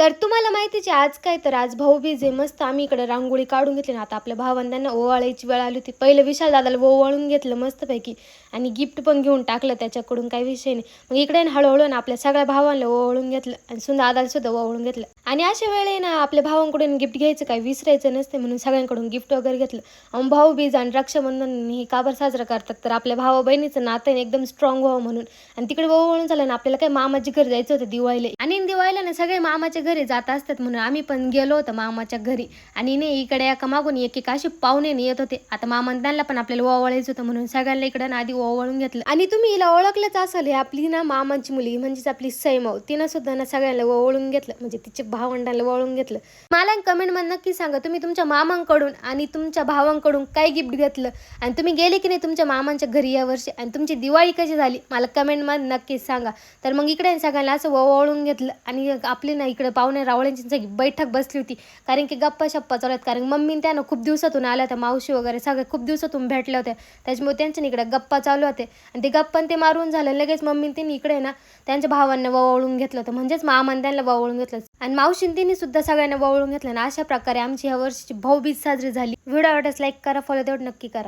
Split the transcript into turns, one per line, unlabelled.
तर तुम्हाला माहितीच आहे आज काय तर आज भाऊबीज आहे. मस्त आम्ही इकडे रांगोळी काढून घेतली ना. आता आपल्या भावंडांना ओवाळायची वेळ आली होती. पहिलं विशाल दादाला ओवाळून घेतलं मस्तपैकी आणि गिफ्ट पण घेऊन टाकलं त्याच्याकडून, काही विषय नाही. मग इकडे ना हळूहळू ना आपल्या सगळ्या भावांना ओवाळून घेतलं आणि दादाला सुद्धा ओवाळून घेतलं. आणि अशा वेळी ना आपल्या भावांकडून गिफ्ट घ्यायचं काही विसरायचं नसते, म्हणून सगळ्यांकडून गिफ्ट वगैरे घेतलं. आणि भाऊबीज आणि रक्षाबंधन हे का बरं साजरं करतात, तर आपल्या भावा बहिणीचं नातं आहे एकदम स्ट्रॉंग व्हावं म्हणून. आणि तिकडे ओवाळून झालं ना आपल्याला काय मामाच्या घरी जायचं होतं दिवाळीला. आणि दिवाळीला ना सगळे मामाच्या घरी जात असतात, म्हणून आम्ही पण गेलो होतो मामाच्या घरी. आणि नाही इकडे एका मागून एक असे पाहुणे येत होते. आता मामाने त्यांना पण आपल्याला ओवाळायचं होतं, म्हणून सगळ्यांना इकडं आधी ओवाळून घेतलं. आणि तुम्ही हिला ओळखलंच असेल, हे आपली ना मामाची मुलगी म्हणजेच आपली सैमाव, तिनं सुद्धा ना सगळ्यांना ओवाळून घेतलं, म्हणजे तिच्या भावंडांना ओवाळून घेतलं. मला कमेंटमध्ये नक्की सांगा तुम्ही तुमच्या मामांकडून आणि तुमच्या भावांकडून काय गिफ्ट घेतलं, आणि तुम्ही गेले की नाही तुमच्या मामांच्या घरी यावर्षी, आणि तुमची दिवाळी कशी झाली मला कमेंटमध्ये नक्कीच सांगा. तर मग इकडे सगळ्यांना असं ओवाळून घेतलं आणि आपली ना इकडे पाहुणे रावळ्यांची सगळी बैठक बसली होती. कारण की गप्पा शप्पा चालू आहेत, कारण मम्मी त्यानं खूप दिवसातून आल्या होत्या, मावशी वगैरे सगळे खूप दिवसातून भेटल्या होत्या, त्याच्यामुळे त्यांच्या इकडे गप्पा चालू होते. आणि ते गप्पा ते मारून झालं लगेच मम्मी त्यांनी इकडे ना त्यांच्या भावांना वळून घेतलं होतं, म्हणजेच मामाने त्यांना वळून घेतलं. आणि मावशीन तिने सुद्धा सगळ्यांना वळून घेतलं. आणि अशा प्रकारे आमची ह्या वर्षीची भाऊबीज साजरी झाली. व्हिडिओ आवडल्यास लाईक करा, फॉलो तेवढं नक्की करा.